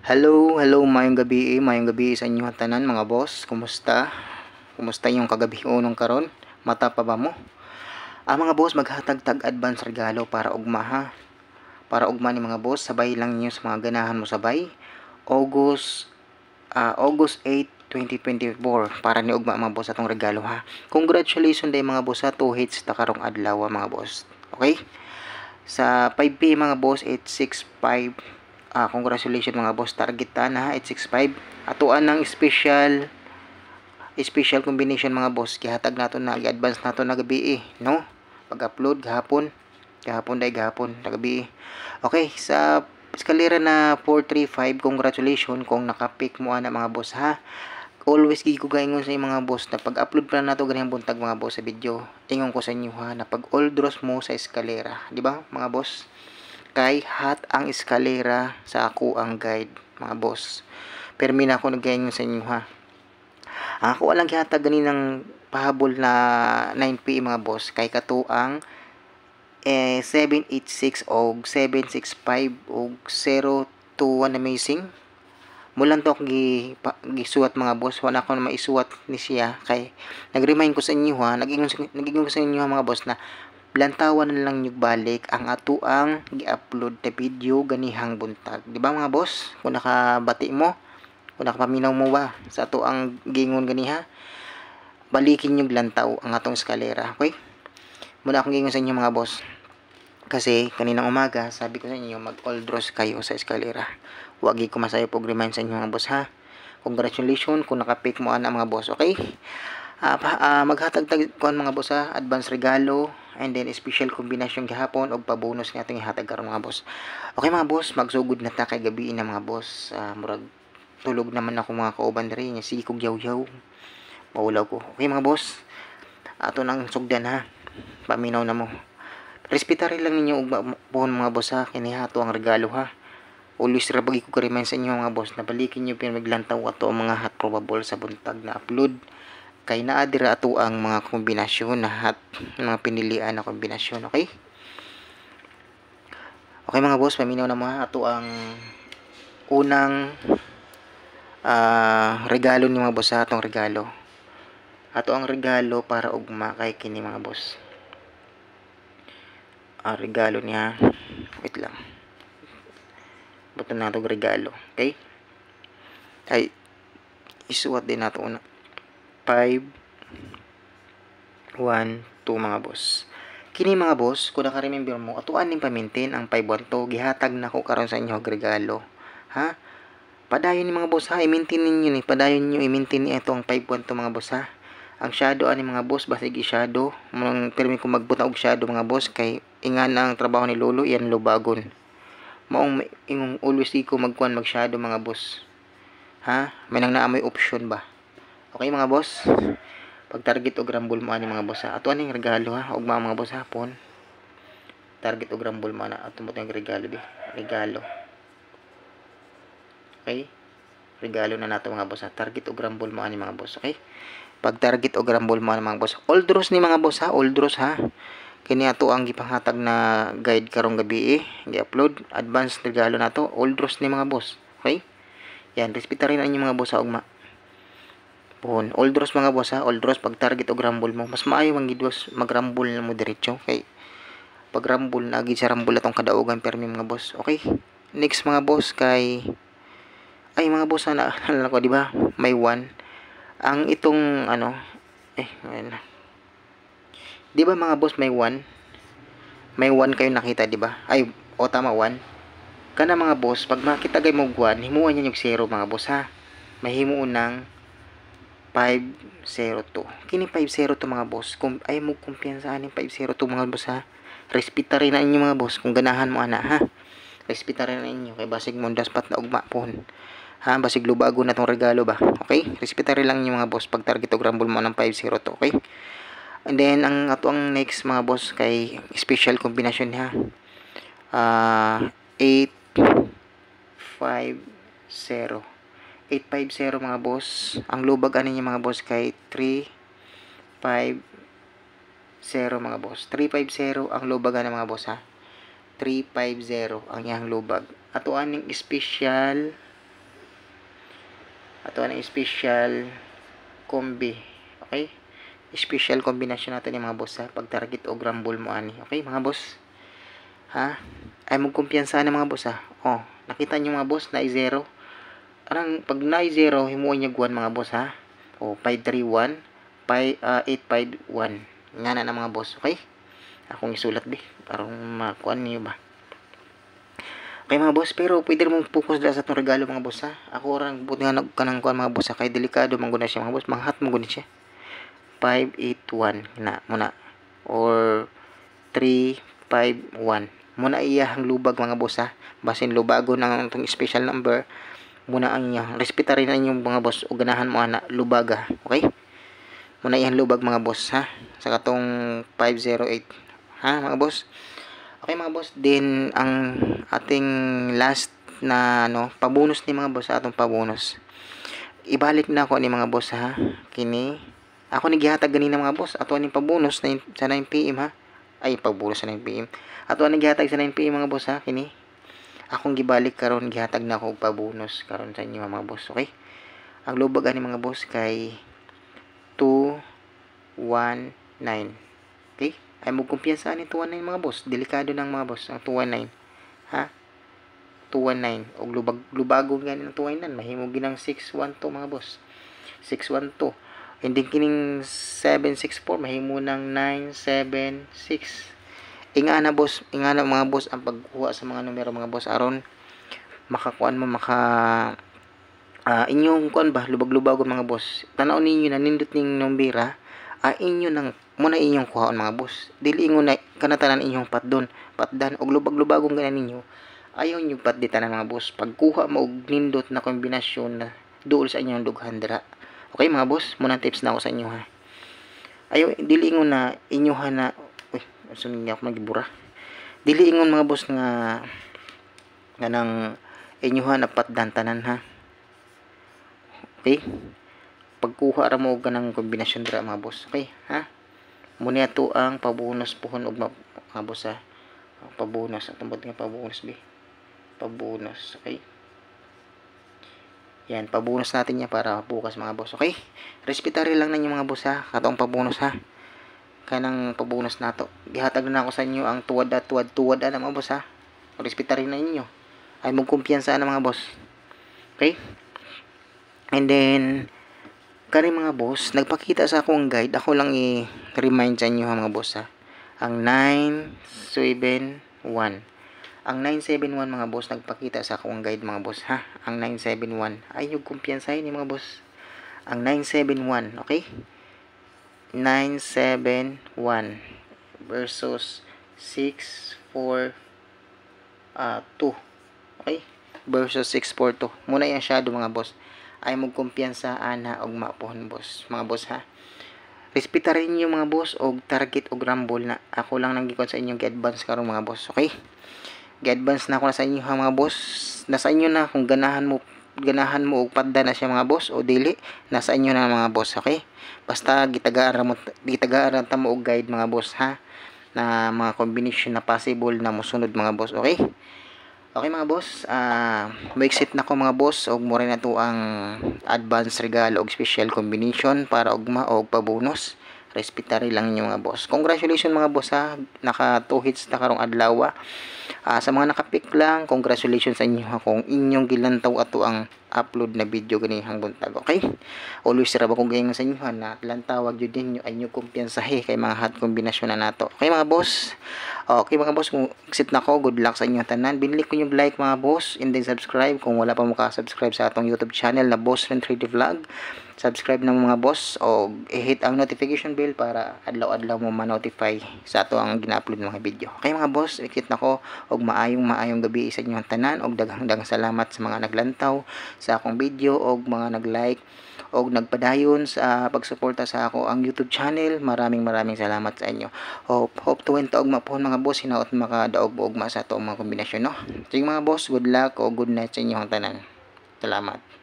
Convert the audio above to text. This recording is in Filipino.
Hello, mayong gabi sa inyo tanan mga boss. Kumusta? Kumusta yung kagabi unong karon? Mata pa ba mo? Mga boss, maghatag tag advance regalo para ugma ha. Para ugma ni mga boss, sabay lang niyo sa mga ganahan mo sabay. August 8, 2024 para ni ugma mga boss atong regalo ha. Congratulations day mga boss sa 2 hits ta karong adlaw mga boss. Okay? Sa 5 p.m. mga boss, 865. Congratulations mga boss, target na ha 865. Atuan ng special combination mga boss, kihatag nato na i-advance nato na gabi no, pag-upload gahapon na gabi. Okay, sa eskalera na 435, congratulations kung nakapick mo ana mga boss ha. Always gigugaingon sa mga boss na pag-upload pa nato ganyan buntag mga boss sa video, ingon ko sa inyo ha na pag all draws mo sa eskalera, di ba mga boss, kay hat ang eskalera sa ako ang guide mga boss. Permi na ako nagaingon sa inyo ha. Ako walang gihatag ganinang pahabol na 9 p.m. mga boss, kay katuang 786 og 765 og 021 amazing. Mulan to gisuwat mga boss, wala ko na maisuwat ni siya kay nag-remind ko sa inyo ha, nag-ingon ko sa inyo ha mga boss na lantawan na lang nyo balik ang ato ang gi-upload na video ganihang buntag, di ba mga boss? Kung nakabati mo, kung nakapaminaw mo ba sa ato ang gingon ganiha, balikin nyo lantaw ang atong eskalera. Okay, muna akong gingon sa inyo mga boss, kasi kaninang umaga sabi ko sa inyo mag all draws kayo sa eskalera. Wagi ko masayo pog remind sa inyo mga boss ha. Congratulations kung nakapick mo ana mga boss. Okay, maghatag-tag kuan mga boss ha, advance regalo and then special combination gihapon og pa-bonus nga atong ihatag karon mga boss. Okay mga boss, magsugod na ta kay gabi na mga boss. Murag tulog naman ako mga kauban diri nya sige kog yaw-yaw. Maulaw ko. Okay mga boss, ato nang sugdan ha. Paminaw na mo. Respetarin lang ninyo og puhon mga boss ha, kini ato ang regalo ha. Always ra bagi ko ka-remind sa inyo mga boss na balikin nyo pinaglantaw ato ang mga hot probable sa buntag na upload, kay naa dira ato ang mga kombinasyon na hot, mga pinilian na kombinasyon. Okay, mga boss, paminaw na mga ato ang unang regalo ni mga boss sa atong regalo. Ato ang regalo para ugma kay kini mga boss. Regalo niya, wait lang, buto na ito regalo. Okay, ay isuwat din nato una 5 1 2 mga boss. Kini mga boss, kung naka-remember mo, atuan ning pamintin ang 512 gihatag nako karon sa inyo regalo ha. Padayon ni mga boss ha, i-maintain ninyo ni, padayon niyo i-maintain ni ito ang 512 mga boss ha. Ang shadow ani mga boss, basig i-shadow mong permi ko magbuta og shadow mga boss, kay ingan ang trabaho ni lolo iyan lubagon. Maong ingong always ko magkuan mag shadow mga boss ha, may nang naamoy option ba. Okay mga boss, pag target og rumble mo ani mga boss ha, ato aning regalo ha, og mga boss hapon target og rumble mo na ato mo tayong regalo regalo. Okay, regalo na nato mga boss ha, target og rumble mo ani mga boss. Okay, pag target og rumble mo ani mga boss, all draws ni mga boss ha, all draws ha. Kini ato ang gipanghatag na guide karong gabi gi-upload, advance regalo nato, all draws ni mga boss. Okay, yan, respetarin na inyo mga boss ha, ugma pohon all draws mga boss ha, all draws. Pag target og rumble mo, mas maayo ang gidwas mag-rumble na mo diretso, kay pag rumble na gid sa rumble atong kadaugan permi mga boss. Okay, next mga boss, kay ay mga boss na ko di ba may 1 ang itong ano ayun. Di ba mga boss may 1 kayo nakita di ba? Ay tama 1 kana mga boss. Pag makita gay mo 1, himuan niya yung 0 mga boss ha. Mahimo nang 502. Kini 502 mga boss. Kung ay mo kumpiyansa ani 502 mga boss ha. Respetarin na inyo mga boss kung ganahan mo ana ha. Respetarin na inyo kay basig mo daspat na ugma pohon ha, basig lubago na tong regalo ba. Okay, respetarin lang inyo mga boss pag target og rumble mo ng 502. Okay, and then ang ato ang next mga boss kay special combination ha. 850 mga boss. Ang lubag ani niya mga boss kay 350 mga boss. 350 ang lubag ani mga boss ha. 350 ang iyang lubag. Ato aning special ato ang special combi. Okay? Special combination natin ni mga boss ha, pag target o rumble mo ani. Okay mga boss? Ha? Ay magkumpiyansa na mga boss ha. Oh, nakita niyo mga boss na 0. Arang pag na 0 himuon niya guwan mga boss ha. Oh, 531 851. Nga na mga boss, okay? Akong isulat di para makuan niyo ba. Okay mga boss, pero pwede mong focus dala sa itong regalo mga boss ha. Ako orang buti nga nagkanang kuan mga boss ha, kay delikado man guna siya mga boss, manghat mo guna siya. 581 na muna or 351 muna iyahang lubag mga boss ha. Basin lubago ng itong special number muna ang inyo. Respetarin na inyong mga boss o ganahan mo na lubaga. Okay? Muna iyang lubag mga boss ha. Sa katong 508 ha mga boss. Okay mga boss, din ang ating last na pabonus ni mga boss sa atong pabonus. Ibalik na ako ni mga boss ha. Kini ako nigihatag ganina mga boss. Ato ni pabonus na sa 9 PM ha. Ay pabonus sa 9 PM. Ato nigihatag sa 9 PM mga boss ha. Kini akong gibalik karon gihatag na ako pabonus karon sa inyo mga boss. Okay? Ang lubag ani mga boss kay 219. Okay? Ay mo kumpiyansa ni 219 mga boss. Delikado ng mga boss ang 219. Ha? 219 og lubago gani ng 219 mahimo ginang 612 mga boss. 612. Hindi kining 764 mahimo ng 976. Inga na boss, inga na mga boss ang pagkuha sa mga numero mga boss aron makakuan mo inyong kuan ba lubag-lubagon mga boss. Tanaw ninyo na nindot ning numbera inyo nang muna inyong kuhaon mga boss. Dili ingon na kanatanan inyong patdan og lubag-lubagon ganan ninyo. Ayaw nyo patditanan mga boss. Pagkuha mo og nindot na kombinasyon na duol sa inyong dughan dira. Okay mga boss, muna tips na ako sa inyo ha. Ayaw dili ingon na inyohan na sunod niya ako magibura. Dili ingon mga boss nga nang inyohan na patdan tanan ha. Okay? Pagkuha ra mo og ganang kombinasyon dira mga boss. Okay ha? Muna to ang pabonus pohon og mga boss ha. Pabonus atong nga pabonus bi. Pabonus, okay? Yan, pabonus natin niya para bukas mga boss, okay? Respetary lang ninyo mga boss ha, katong pabonus ha. Kanang pabonus nato. Gihatag na ako sa inyo ang tuwad na mga boss ha. Respetary na ninyo. Ay magkumpiyansa na mga boss. Okay? And then kani mga boss, nagpakita sa akong guide, ako lang i-remind sa inyo ha mga boss ha. Ang 971. Ang 971 mga boss, nagpakita sa akong guide mga boss ha. Ang 971. Ay yung kumpiyansahin ni mga boss. Ang 971, okay? 971 versus 642. Okay? Versus 642. Muna yung shadow mga boss. Ay magkumpiyansa ana og mapohon boss. Mga boss ha. Respetarin niyo mga boss og target og rumble na ako lang nang gikon sa inyong advance karon mga boss, okay? Gi-advance na ako na sa inyo ha mga boss. Nasa inyo na kung ganahan mo og padda na siya mga boss o dili, nasa inyo na mga boss, okay? Basta gitagaan ta mo og guide mga boss ha, na mga combination na possible na mosunod mga boss, okay? Okay mga boss, ma-exit na ko mga boss og mo rin na to ang advance regalo og special combination para ugma og pabonus. Respetary lang niyo mga boss. Congratulations mga boss ha, naka 2 hits na karong adlaw. Sa mga nakapik lang, congratulations sa inyo ha kung inyong gilantaw ato ang upload na video ganihang buntag, okay? Always ra ba kung gayon sa inyo ha, na lantawag jud ninyo ay inyo kumpiyansahe kay mga hot kombinasyon na nato. Okay mga boss? Okay mga boss, kung exit na ko, good luck sa inyo tanan. Binili ko yung like mga boss, and then subscribe kung wala pa mo ka-subscribe sa atong YouTube channel na Boss Ren 3D Vlog. Subscribe na mga boss o i-hit ang notification bell para adlaw-adlaw mo ma-notify sa ato ang gina-upload mga video. Okay mga boss, exit na ko og maayong gabi sa inyong tanan og daghang salamat sa mga naglantaw sa akong video og mga nag-like og nagpadayon sa pagsuporta sa ako ang YouTube channel. Maraming salamat sa inyo. Hope to win ta og mapuhon mga boss, hinaot makadaog og sa ato mga kombinasyon no. Sige mga boss, good luck o good night sa inyong tanan. Salamat.